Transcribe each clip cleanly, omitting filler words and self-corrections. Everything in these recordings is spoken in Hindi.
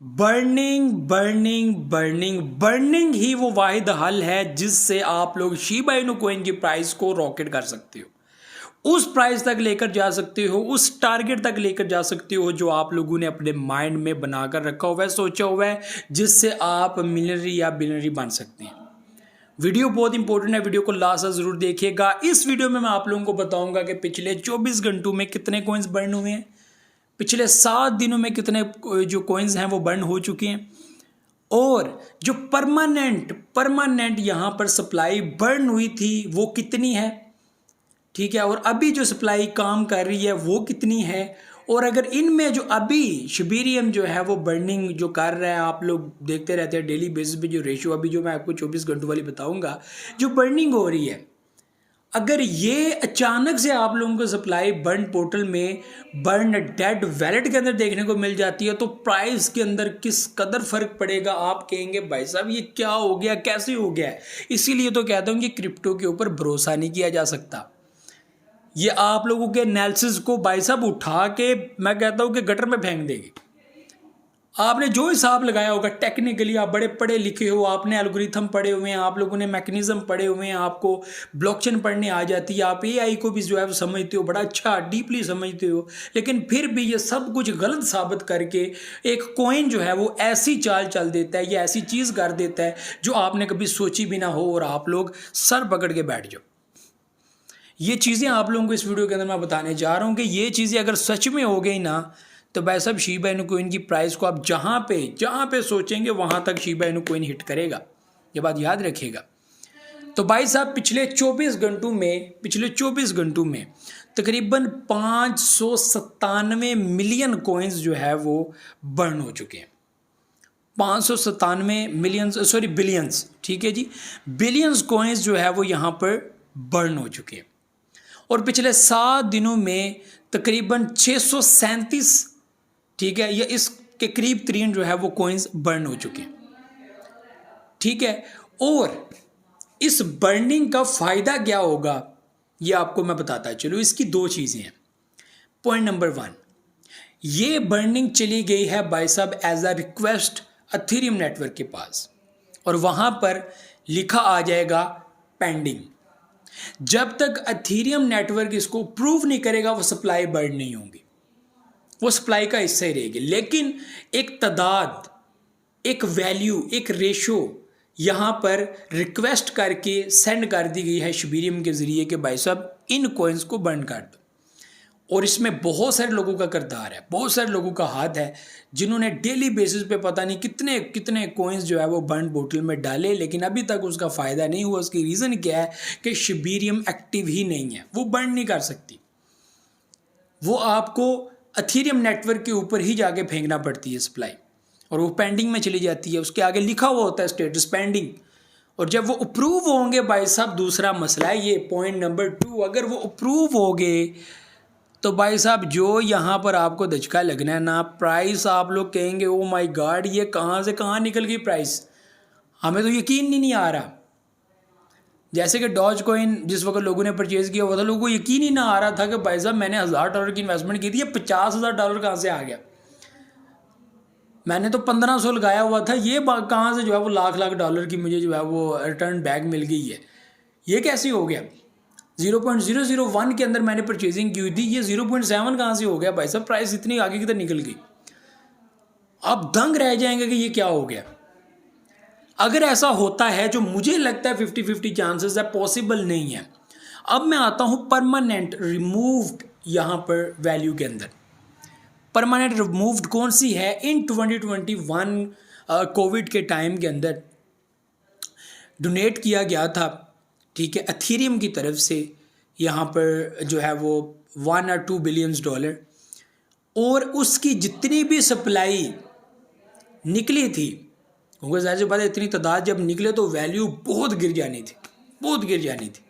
बर्निंग बर्निंग बर्निंग बर्निंग ही वो वाहिद हल है जिससे आप लोग शिबा इनू कॉइन की प्राइस को रॉकेट कर सकते हो, उस प्राइस तक लेकर जा सकते हो, उस टारगेट तक लेकर जा सकते हो जो आप लोगों ने अपने माइंड में बनाकर रखा हुआ है, सोचा हुआ है, जिससे आप मिलियनरी या बिलियनरी बन सकते हैं। वीडियो बहुत इंपॉर्टेंट है, वीडियो को लास्ट तक जरूर देखिएगा। इस वीडियो में मैं आप लोगों को बताऊंगा कि पिछले 24 घंटों में कितने कॉइन्स बर्न हुए हैं, पिछले 7 दिनों में कितने जो कॉइन्स हैं वो बर्न हो चुके हैं, और जो परमानेंट यहाँ पर सप्लाई बर्न हुई थी वो कितनी है, ठीक है, और अभी जो सप्लाई काम कर रही है वो कितनी है, और अगर इनमें जो अभी शिबेरियम जो है वो बर्निंग जो कर रहा है, आप लोग देखते रहते हैं डेली बेसिस पे जो रेशियो अभी जो मैं आपको 24 घंटों वाली बताऊंगा जो बर्निंग हो रही है, अगर ये अचानक से आप लोगों को सप्लाई बर्न पोर्टल में बर्न डेड वैलेट के अंदर देखने को मिल जाती है तो प्राइस के अंदर किस कदर फर्क पड़ेगा। आप कहेंगे भाई साहब ये क्या हो गया, कैसे हो गया। इसीलिए तो कहता हूँ कि क्रिप्टो के ऊपर भरोसा नहीं किया जा सकता। ये आप लोगों के एनालिसिस को भाई साहब उठा के मैं कहता हूँ कि गटर में फेंक देगी। आपने जो हिसाब लगाया होगा, टेक्निकली आप बड़े पढ़े लिखे हो, आपने एल्गोरिथम पढ़े हुए हैं, आप लोगों ने मैकेनिज्म पढ़े हुए हैं, आपको ब्लॉकचेन पढ़ने आ जाती है, आप एआई को भी जो है वो समझते हो, बड़ा अच्छा डीपली समझते हो, लेकिन फिर भी ये सब कुछ गलत साबित करके एक कॉइन जो है वो ऐसी चाल चल देता है, या ऐसी चीज़ कर देता है जो आपने कभी सोची भी ना हो, और आप लोग सर पकड़ के बैठ जाओ। ये चीज़ें आप लोगों को इस वीडियो के अंदर मैं बताने जा रहा हूँ कि ये चीज़ें अगर सच में हो गई ना तो भाई साहब शिबा इनू कॉइन की प्राइस को आप जहाँ पे सोचेंगे वहाँ तक शिबा इनू कॉइन हिट करेगा, ये बात याद रखिएगा। तो भाई साहब पिछले 24 घंटों में तकरीबन 597 मिलियन कॉइन्स जो है वो बर्न हो चुके हैं। 597 बिलियंस, ठीक है जी, बिलियंस कॉइन्स जो है वो यहाँ पर बर्न हो चुके हैं, और पिछले 7 दिनों में तकरीबन 637, ठीक है, या इसके करीब तरीन जो है वो कॉइन्स बर्न हो चुके हैं, ठीक है। और इस बर्निंग का फायदा क्या होगा ये आपको मैं बताता चलो। इसकी 2 चीजें हैं। पॉइंट नंबर 1, ये बर्निंग चली गई है भाई साहब as a request Ethereum network के पास, और वहां पर लिखा आ जाएगा पेंडिंग। जब तक एथेरियम नेटवर्क इसको प्रूव नहीं करेगा वो सप्लाई बर्न नहीं होगी, वो सप्लाई का हिस्सा ही रहेगी। लेकिन एक तादाद, एक वैल्यू, एक रेशो यहाँ पर रिक्वेस्ट करके सेंड कर दी गई है शिबेरियम के ज़रिए कि भाई साहब इन कॉइन्स को बर्न कर दो। और इसमें बहुत सारे लोगों का किरदार है, बहुत सारे लोगों का हाथ है, जिन्होंने डेली बेसिस पे पता नहीं कितने कितने कॉइन्स जो है वो बर्न बोतल में डाले, लेकिन अभी तक उसका फ़ायदा नहीं हुआ। उसकी रीज़न क्या है कि शिबेरियम एक्टिव ही नहीं है, वो बर्न नहीं कर सकती, वो आपको एथेरियम नेटवर्क के ऊपर ही जाके फेंकना पड़ती है सप्लाई, और वो पेंडिंग में चली जाती है। उसके आगे लिखा हुआ होता है स्टेटस पेंडिंग, और जब वो अप्रूव होंगे भाई साहब, दूसरा मसला है ये पॉइंट नंबर 2, अगर वो अप्रूव हो गए तो भाई साहब जो यहाँ पर आपको धचका लगना है ना, प्राइस आप लोग कहेंगे ओ माय गॉड ये कहाँ से कहाँ निकल गई प्राइस, हमें तो यकीन नहीं आ रहा। जैसे कि डॉज कॉइन जिस वक्त लोगों ने परचेज किया हुआ था, लोगों को यकीन ही ना आ रहा था कि भाई साहब मैंने $1000 की इन्वेस्टमेंट की थी, ये $50,000 कहाँ से आ गया, मैंने तो 1500 लगाया हुआ था, ये कहाँ से जो है वो लाख डॉलर की मुझे जो है वो रिटर्न बैक मिल गई है, ये कैसे हो गया। 0.001 के अंदर मैंने परचेजिंग की थी, ये 0.7 कहाँ से हो गया भाई साहब, प्राइस इतनी आगे की तरफ निकल गई। आप दंग रह जाएंगे कि ये क्या हो गया। अगर ऐसा होता है, जो मुझे लगता है 50-50 चांसेस है, पॉसिबल नहीं है। अब मैं आता हूं परमानेंट रिमूव्ड यहाँ पर वैल्यू के अंदर। परमानेंट रिमूव्ड कौन सी है, इन 2021 कोविड के टाइम के अंदर डोनेट किया गया था, ठीक है, एथेरियम की तरफ से, यहाँ पर जो है वो $1 or $2 बिलियन, और उसकी जितनी भी सप्लाई निकली थी, क्योंकि ज़ाहिर सी बात है इतनी तादाद जब निकले तो वैल्यू बहुत गिर जानी थी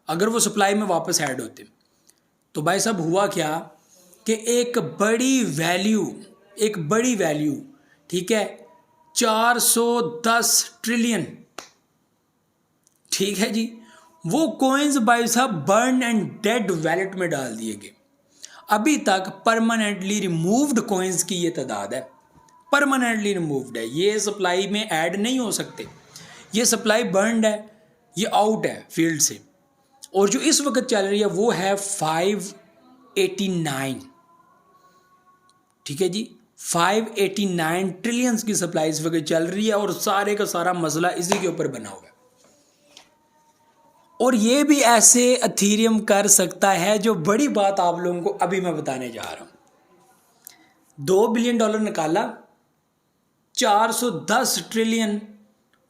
अगर वो सप्लाई में वापस ऐड होते। तो भाई साहब हुआ क्या कि एक बड़ी वैल्यू, ठीक है, 410 ट्रिलियन, ठीक है जी, वो कॉइन्स भाई साहब बर्न एंड डेड वैलेट में डाल दिए गए। अभी तक परमानेंटली रिमूव्ड कॉइन्स की ये तादाद है परमानेंटली रिमूव्ड है, ये सप्लाई में ऐड नहीं हो सकते, ये सप्लाई बर्नड है, ये आउट है फील्ड से। और जो इस वक्त चल रही है वो है 589, ठीक है जी, 589 ट्रिलियंस की सप्लाई इस वक्त चल रही है और सारे का सारा मसला इसी के ऊपर बना हुआ है। और ये भी ऐसे एथेरियम कर सकता है, जो बड़ी बात आप लोगों को अभी मैं बताने जा रहा हूं। $2 बिलियन निकाला, 410 ट्रिलियन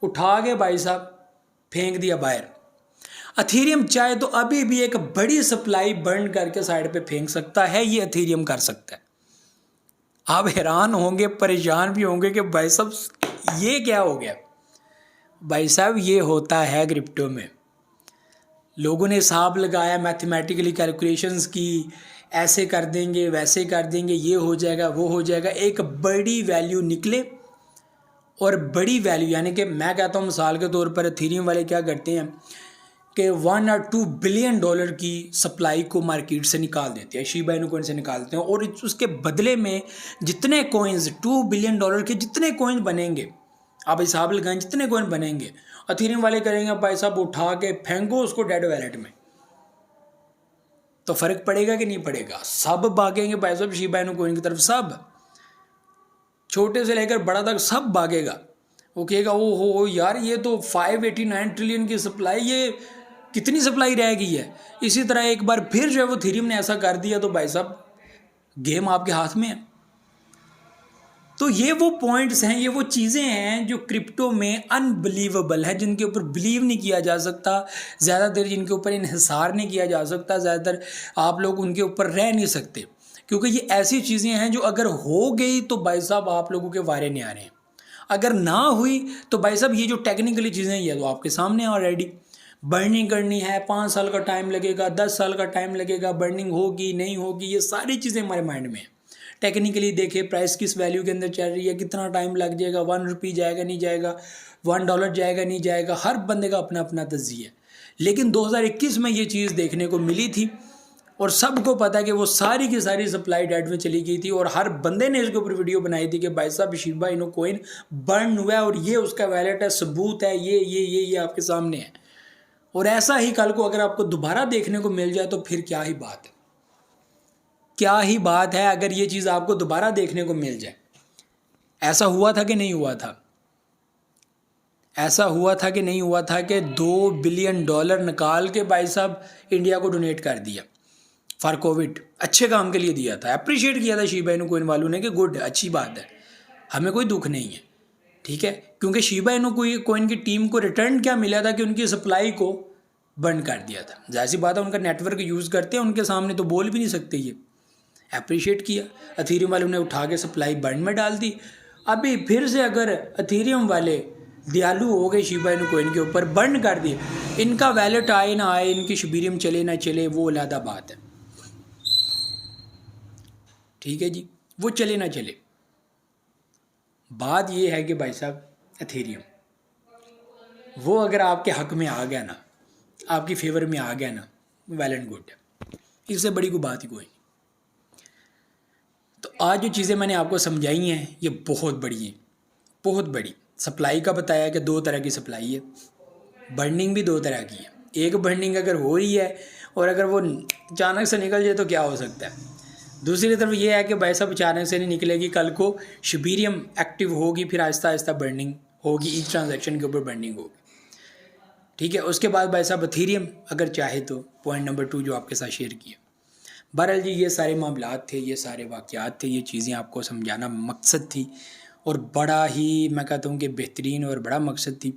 उठा के भाई साहब फेंक दिया बाहर। एथेरियम चाहे तो अभी भी एक बड़ी सप्लाई बर्न करके साइड पे फेंक सकता है, ये एथेरियम कर सकता है। आप हैरान होंगे, परेशान भी होंगे कि भाई साहब ये क्या हो गया। भाई साहब ये होता है क्रिप्टो में, लोगों ने हिसाब लगाया, मैथमेटिकली कैलकुलेशंस की, ऐसे कर देंगे वैसे कर देंगे, ये हो जाएगा वो हो जाएगा, एक बड़ी वैल्यू निकले। और बड़ी वैल्यू यानी कि मैं कहता हूँ मिसाल के तौर पर एथेरियम वाले क्या करते हैं कि 1 और 2 बिलियन डॉलर की सप्लाई को मार्केट से निकाल देते हैं, शिबा इनू कॉइन से निकालते हैं, और उसके बदले में जितने कॉइन्स, 2 बिलियन डॉलर के जितने कॉइन बनेंगे, आप हिसाब लगाएं जितने कॉइन बनेंगे, एथेरियम वाले करेंगे भाई साहब उठा के फेंको उसको डेड वैलेट में। तो फर्क पड़ेगा कि नहीं पड़ेगा? सब भागेंगे भाई साहब शिबा इनू कॉइन की तरफ, सब छोटे से लेकर बड़ा तक सब भागेगा। वो कहेगा ओ हो यार ये तो 589 ट्रिलियन की सप्लाई, ये कितनी सप्लाई रह गई है। इसी तरह एक बार फिर जो है वो एथेरियम ने ऐसा कर दिया तो भाई साहब गेम आपके हाथ में है। तो ये वो पॉइंट्स हैं, ये वो चीज़ें हैं जो क्रिप्टो में अनबिलीवेबल है, जिनके ऊपर बिलीव नहीं किया जा सकता, ज़्यादा देर जिनके ऊपर इन्हिसार नहीं किया जा सकता, ज़्यादा देर आप लोग उनके ऊपर रह नहीं सकते, क्योंकि ये ऐसी चीज़ें हैं जो अगर हो गई तो भाई साहब आप लोगों के वारे नहीं आ रहे हैं, अगर ना हुई तो भाई साहब ये जो टेक्निकली चीज़ें ये तो आपके सामने ऑलरेडी। बर्निंग करनी है, 5 साल का टाइम लगेगा, 10 साल का टाइम लगेगा, बर्निंग होगी नहीं होगी, ये सारी चीज़ें हमारे माइंड में है। टेक्निकली देखें प्राइस किस वैल्यू के अंदर चल रही है, कितना टाइम लग जाएगा, 1 रुपये जाएगा नहीं जाएगा, $1 जाएगा नहीं जाएगा, हर बंदे का अपना अपना तज्जिया है। लेकिन 2021 में ये चीज़ देखने को मिली थी और सबको पता है कि वो सारी की सारी सप्लाई डेड में चली गई थी, और हर बंदे ने इसके ऊपर वीडियो बनाई थी कि भाई साहब शिबा इनू कॉइन बर्न हुआ है और ये उसका वैलेट है, सबूत है, ये आपके सामने है। और ऐसा ही कल को अगर आपको दोबारा देखने को मिल जाए तो फिर क्या ही बात है, क्या ही बात है अगर ये चीज़ आपको दोबारा देखने को मिल जाए। ऐसा हुआ था कि नहीं हुआ था? ऐसा हुआ था कि नहीं हुआ था कि $2 बिलियन निकाल के भाई साहब इंडिया को डोनेट कर दिया फॉर कोविड, अच्छे काम के लिए दिया था, अप्रिशिएट किया था शिबा इनू कॉइन वालों ने कि गुड, अच्छी बात है, हमें कोई दुख नहीं है, ठीक है। क्योंकि शिबा इनू कॉइन की टीम को रिटर्न क्या मिला था कि उनकी सप्लाई को बंद कर दिया था। जाहिर सी बात है उनका नेटवर्क यूज़ करते हैं, उनके सामने तो बोल भी नहीं सकते, ये अप्रिशिएट किया। एथेरियम वालों ने उठा के सप्लाई बंद में डाल दी। अभी फिर से अगर एथेरियम वाले दयालु हो गए शिबा इनू कॉइन के ऊपर, बंद कर दिए, इनका वैलेट आए ना आए, इनकी शिबीरियम चले ना चले, वो अलग बात है, ठीक है जी, वो चले ना चले। बात ये है कि भाई साहब एथेरियम वो अगर आपके हक में आ गया ना, आपकी फेवर में आ गया ना, वेल एंड गुड है, इससे बड़ी कोई बात ही कोई नहीं। तो आज जो चीज़ें मैंने आपको समझाई हैं ये बहुत बड़ी हैं, बहुत बड़ी। सप्लाई का बताया कि 2 तरह की सप्लाई है, बर्निंग भी 2 तरह की है। एक बर्निंग अगर हो रही है और अगर वो अचानक से निकल जाए तो क्या हो सकता है। दूसरी तरफ ये है कि भाई साहब अचानक से नहीं निकलेगी, कल को शिबीरियम एक्टिव होगी, फिर आहिस्ता आहिस्ता बर्निंग होगी, ईच ट्रांजैक्शन के ऊपर बर्निंग होगी, ठीक है। उसके बाद भाई साहब एथेरियम अगर चाहे तो पॉइंट नंबर 2 जो आपके साथ शेयर किया। बहरहाल जी ये सारे मामलात थे, ये सारे वाक़यात थे, ये चीज़ें आपको समझाना मकसद थी और बड़ा ही मैं कहता हूँ कि बेहतरीन और बड़ा मकसद थी।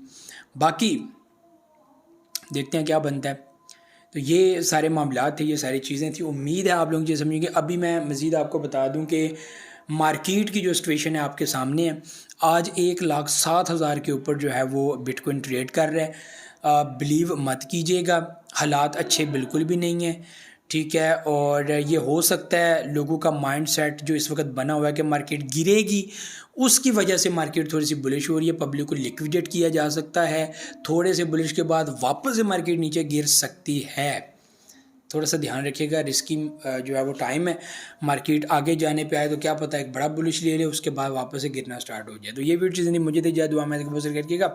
बाकी देखते हैं क्या बनता है। तो ये सारे मामलात थे, ये सारी चीज़ें थी, उम्मीद है आप लोग ये समझेंगे। अभी मैं मज़ीद आपको बता दूं कि मार्केट की जो सिचुएशन है आपके सामने है। आज 1,07,000 के ऊपर जो है वो बिटकॉइन ट्रेड कर रहा है। बिलीव मत कीजिएगा, हालात अच्छे बिल्कुल भी नहीं है, ठीक है। और ये हो सकता है लोगों का माइंड सेट जो इस वक्त बना हुआ है कि मार्केट गिरेगी, उसकी वजह से मार्केट थोड़ी सी बुलिश हो रही है, पब्लिक को लिक्विडेट किया जा सकता है, थोड़े से बुलिश के बाद वापस से मार्केट नीचे गिर सकती है। थोड़ा सा ध्यान रखिएगा, रिस्की जो है वो टाइम है, मार्केट आगे जाने पे आए तो क्या पता एक बड़ा बुलिश ले ले, उसके बाद वापस से गिरना स्टार्ट हो जाए। तो ये वीडियो चीज़ें नहीं, मुझे दे जाए, दुआ में रखिएगा।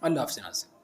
अल्लाह हाफ़िज़।